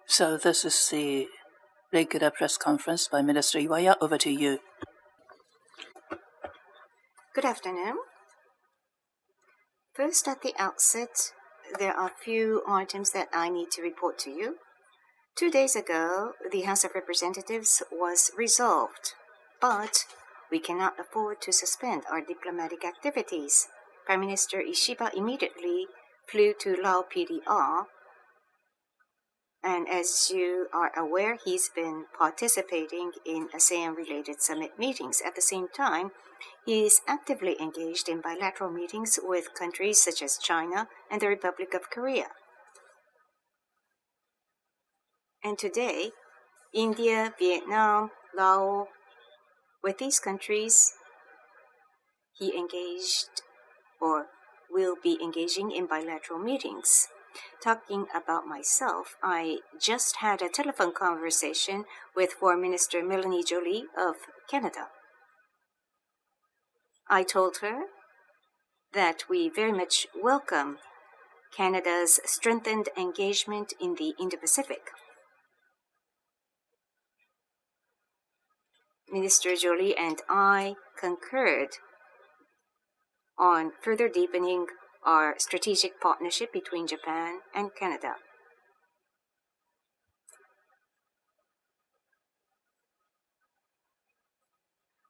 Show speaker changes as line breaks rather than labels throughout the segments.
So this is the regular press conference by Minister IWAYA. Over to you.
Good afternoon. First, at the outset, there are a few items that I need to report to you. 2 days ago, the House of Representatives was resolved, but we cannot afford to suspend our diplomatic activities. Prime Minister Ishiba immediately flew to Lao PDR, and as you are aware, he's been participating in ASEAN-related summit meetings. At the same time, he is actively engaged in bilateral meetings with countries such as China and the Republic of Korea. And today, India, Vietnam, Laos, with these countries, he engaged or will be engaging in bilateral meetings. Talking about myself, I just had a telephone conversation with Foreign Minister Melanie Joly of Canada. I told her that we very much welcome Canada's strengthened engagement in the Indo-Pacific. Minister Joly and I concurred on further deepening our strategic partnership between Japan and Canada.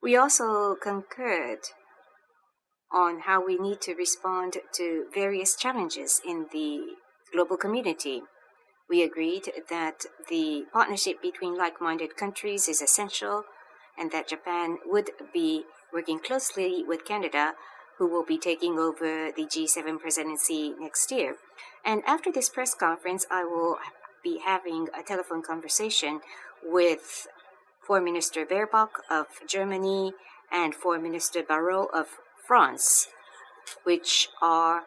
We also concurred on how we need to respond to various challenges in the global community. We agreed that the partnership between like-minded countries is essential and that Japan would be working closely with Canada, who will be taking over the G7 presidency next year. And after this press conference, I will be having a telephone conversation with Foreign Minister Baerbock of Germany and Foreign Minister Barrot of France, which are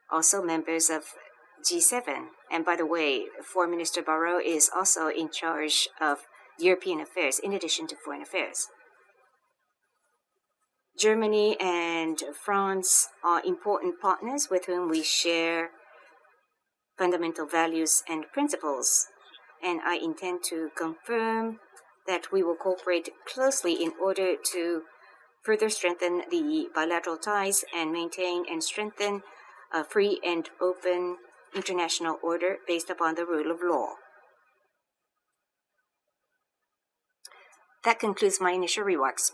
also members of G7. And by the way, Foreign Minister Barrot is also in charge of European affairs in addition to foreign affairs. Germany and France are important partners with whom we share fundamental values and principles, and I intend to confirm that we will cooperate closely in order to further strengthen the bilateral ties and maintain and strengthen a free and open international order based upon the rule of law. That concludes my initial remarks.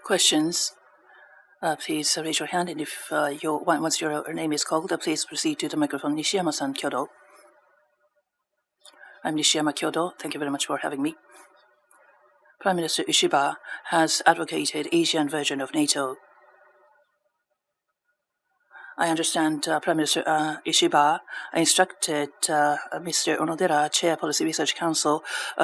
Questions? Please raise your hand, and if once your name is called, please proceed to the microphone. Nishiyama-san, Kyodo. I'm Nishiyama Kyodo. Thank you very much for having me. Prime Minister Ishiba has advocated Asian version of NATO. I understand Prime Minister Ishiba instructed Mr. Onodera, Chair Policy Research Council,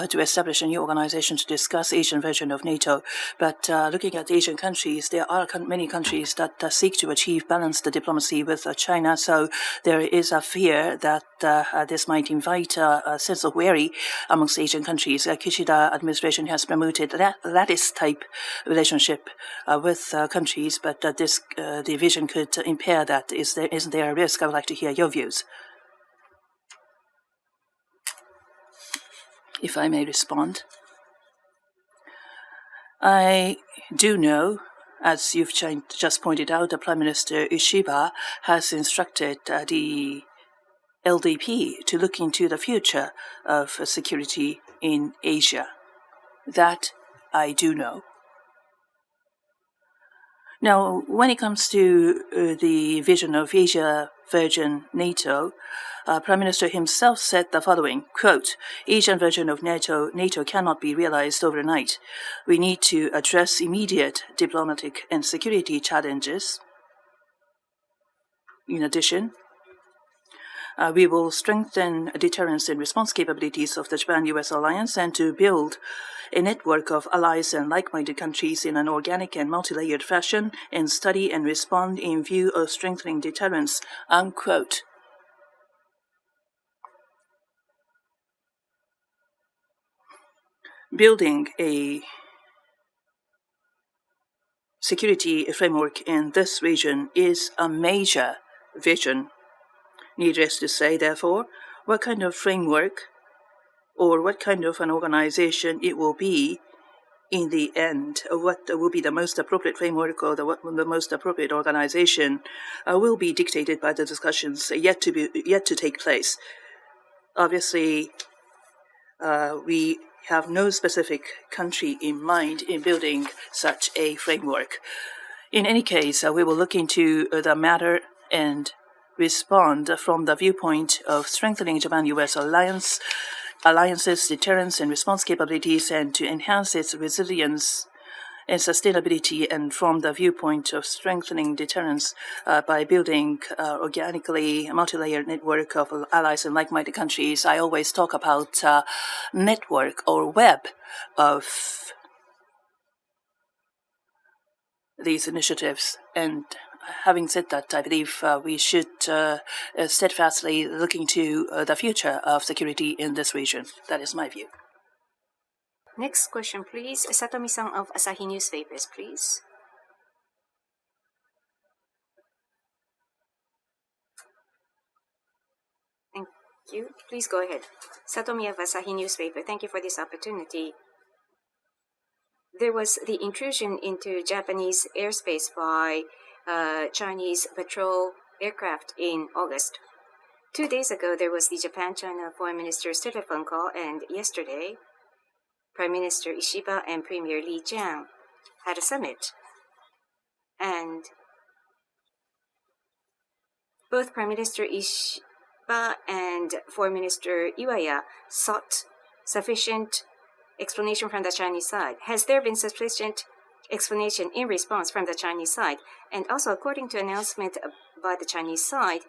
to establish a new organization to discuss Asian version of NATO. But looking at Asian countries, there are many countries that seek to achieve balanced diplomacy with China. So there is a fear that this might invite a sense of worry amongst Asian countries. Kishida administration has promoted lattice type relationship with countries, but this division could impair that. Isn't there a risk? I would like to hear your views. If I may respond. I do know, as you've just pointed out, that Prime Minister Ishiba has instructed the LDP to look into the future of security in Asia. That I do know. Now, when it comes to the vision of Asia version NATO, Prime Minister himself said the following, quote, Asian version of NATO cannot be realized overnight. We need to address immediate diplomatic and security challenges. In addition, we will strengthen deterrence and response capabilities of the Japan-US alliance and to build a network of allies and like-minded countries in an organic and multi-layered fashion and study and respond in view of strengthening deterrence, unquote. Building a security framework in this region is a major vision. Needless to say, therefore, what kind of framework or what kind of an organization it will be in the end, what will be the most appropriate framework or the most appropriate organization will be dictated by the discussions yet to take place. Obviously, we have no specific country in mind in building such a framework. In any case, we will look into the matter and respond from the viewpoint of strengthening Japan-U.S. alliances, deterrence and response capabilities, and to enhance its resilience and sustainability, and from the viewpoint of strengthening deterrence by building organically a multi-layered network of allies and like-minded countries. I always talk about network or web of these initiatives. And having said that, I believe we should steadfastly look into the future of security in this region. That is my view.
Next question, please. Satomi-san of Asahi Newspapers, please. Thank you. Please go ahead. Satomi of Asahi Newspaper. Thank you for this opportunity. There was the intrusion into Japanese airspace by Chinese patrol aircraft in August. 2 days ago, there was the Japan-China Foreign Minister's telephone call, and yesterday, Prime Minister Ishiba and Premier Li Jiang had a summit. And both Prime Minister Ishiba and Foreign Minister IWAYA sought sufficient explanation from the Chinese side. Has there been sufficient explanation in response from the Chinese side? And also, according to announcement by the Chinese side,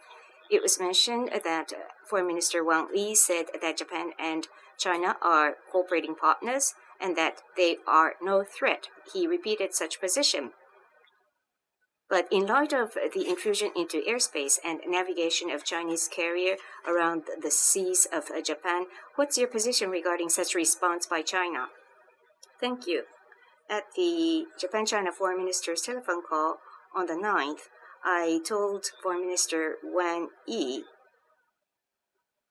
it was mentioned that Foreign Minister Wang Yi said that Japan and China are cooperating partners and that they are no threat. He repeated such position. But in light of the intrusion into airspace and navigation of Chinese carrier around the seas of Japan, what's your position regarding such response by China? Thank you. At the Japan-China Foreign Minister's telephone call on the 9th, I told Foreign Minister Wang Yi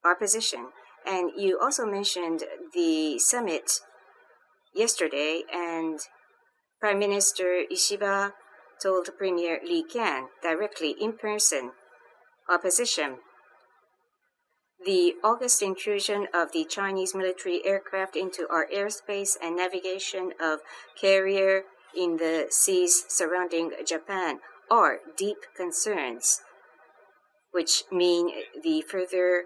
our position. And you also mentioned the summit yesterday, and Prime Minister Ishiba told Premier Li Qian directly in person our position. The August intrusion of the Chinese military aircraft into our airspace and navigation of carrier in the seas surrounding Japan are deep concerns, which mean the further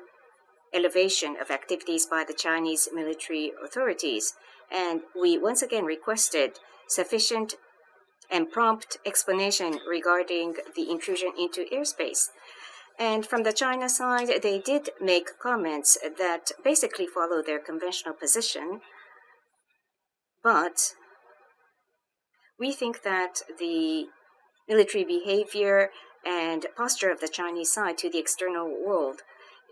elevation of activities by the Chinese military authorities. And we once again requested sufficient and prompt explanation regarding the intrusion into airspace. And from the China side, they did make comments that basically follow their conventional position. But we think that the military behavior and posture of the Chinese side to the external world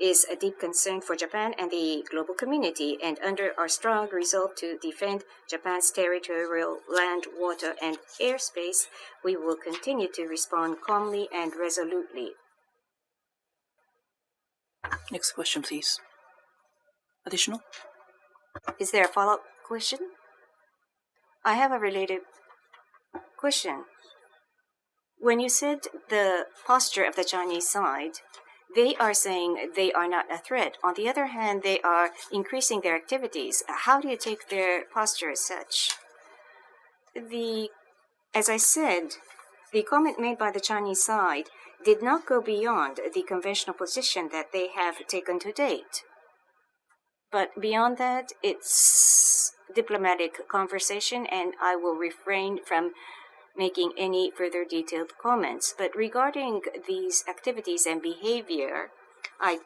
is a deep concern for Japan and the global community. And under our strong resolve to defend Japan's territorial, land, water, and airspace, we will continue to respond calmly and resolutely.
Next question, please. Additional?
Is there a follow-up question? I have a related question. When you said the posture of the Chinese side, they are saying they are not a threat. On the other hand, they are increasing their activities. How do you take their posture as such? As I said, the comment made by the Chinese side did not go beyond the conventional position that they have taken to date. But beyond that, it's diplomatic conversation, and I will refrain from making any further detailed comments. But regarding these activities and behavior, I've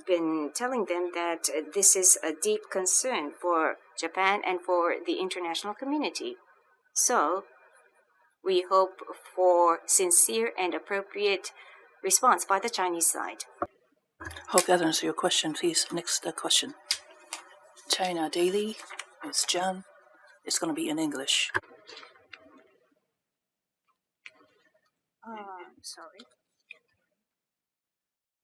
been telling them that this is a deep concern for Japan and for the international community. So we hope for sincere and appropriate response by the Chinese side.
Hope that answers your question, please. Next question. China Daily, Ms. Jan. It's going to be in English.
Sorry.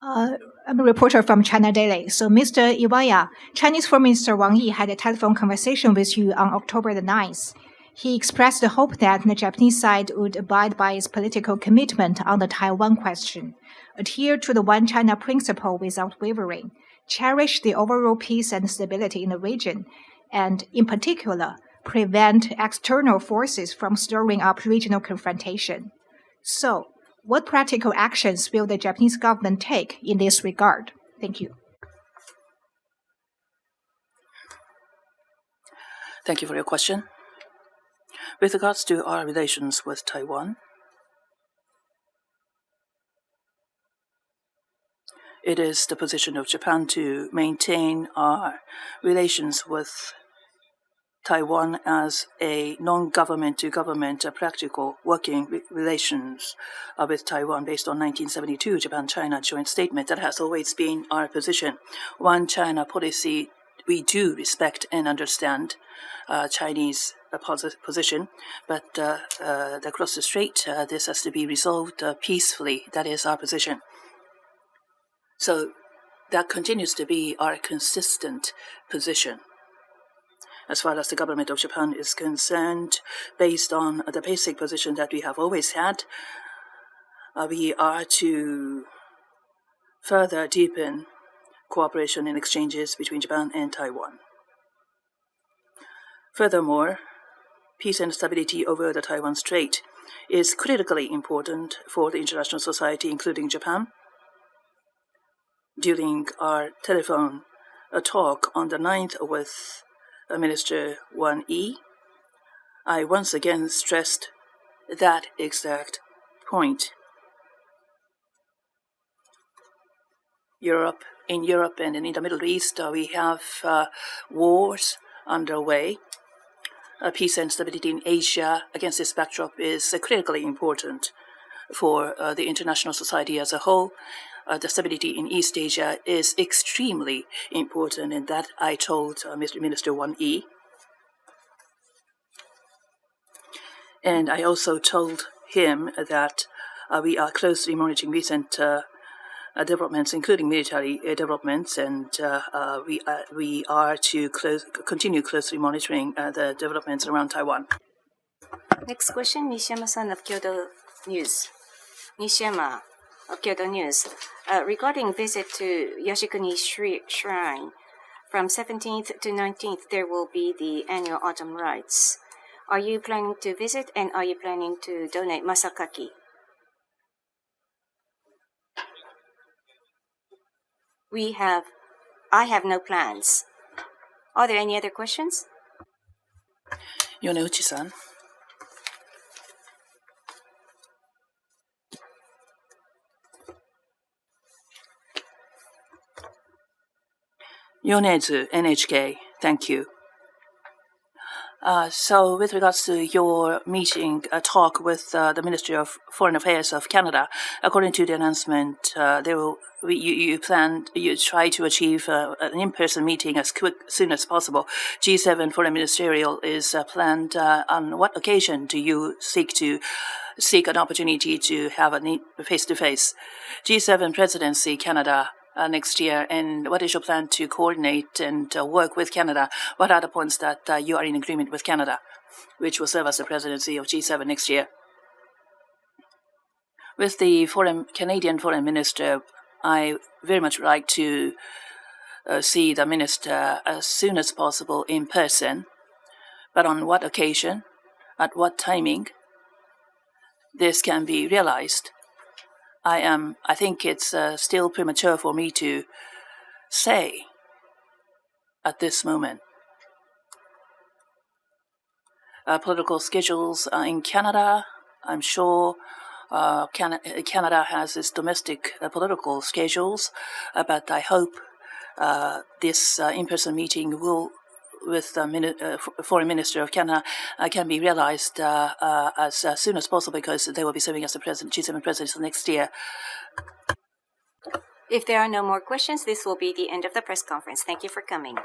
I'm a reporter from China Daily. So, Mr. IWAYA, Chinese Foreign Minister Wang Yi had a telephone conversation with you on October the 9th. He expressed the hope that the Japanese side would abide by its political commitment on the Taiwan question, adhere to the One China principle without wavering, cherish the overall peace and stability in the region, and, in particular, prevent external forces from stirring up regional confrontation. So, what practical actions will the Japanese government take in this regard? Thank you.
Thank you for your question. With regards to our relations with Taiwan, it is the position of Japan to maintain our relations with Taiwan as a non-government to government practical working relations with Taiwan based on 1972 Japan-China joint statement. That has always been our position. One China policy, we do respect and understand Chinese position, but across the strait, this has to be resolved peacefully. That is our position. So that continues to be our consistent position. As far as the government of Japan is concerned, based on the basic position that we have always had, we are to further deepen cooperation and exchanges between Japan and Taiwan. Furthermore, peace and stability over the Taiwan Strait is critically important for the international society, including Japan. During our telephone talk on the 9th with Minister Wang Yi, I once again stressed that exact point. In Europe and in the Middle East, we have wars underway. Peace and stability in Asia against this backdrop is critically important for the international society as a whole. The stability in East Asia is extremely important, and that I told Minister Wang Yi. And I also told him that we are closely monitoring recent developments, including military developments, and we are to continue closely monitoring the developments around Taiwan.
Next question, Nishiyama-san of Kyodo News. Nishiyama of Kyodo News. Regarding visit to Yashikuni Shrine, from 17th to 19th, there will be the annual autumn rites. Are you planning to visit, and are you planning to donate masakaki? I have no plans. Are there any other questions?
Yoneuchi-san. Yonezu, NHK, thank you. So with regards to your meeting, talk with the Ministry of Foreign Affairs of Canada, according to the announcement, you try to achieve an in-person meeting as soon as possible. G7 Foreign Ministerial is planned. On what occasion do you seek an opportunity to have a face-to-face? G7 Presidency, Canada, next year, and what is your plan to coordinate and work with Canada? What are the points that you are in agreement with Canada, which will serve as the presidency of G7 next year? With the Canadian foreign minister, I very much like to see the minister as soon as possible in person, but on what occasion, at what timing, this can be realized. I think it's still premature for me to say at this moment. Political schedules in Canada, I'm sure Canada has its domestic political schedules, but I hope this in-person meeting with the Foreign Minister of Canada can be realized as soon as possible, because they will be serving as the G7 president next year.
If there are no more questions, this will be the end of the press conference. Thank you for coming.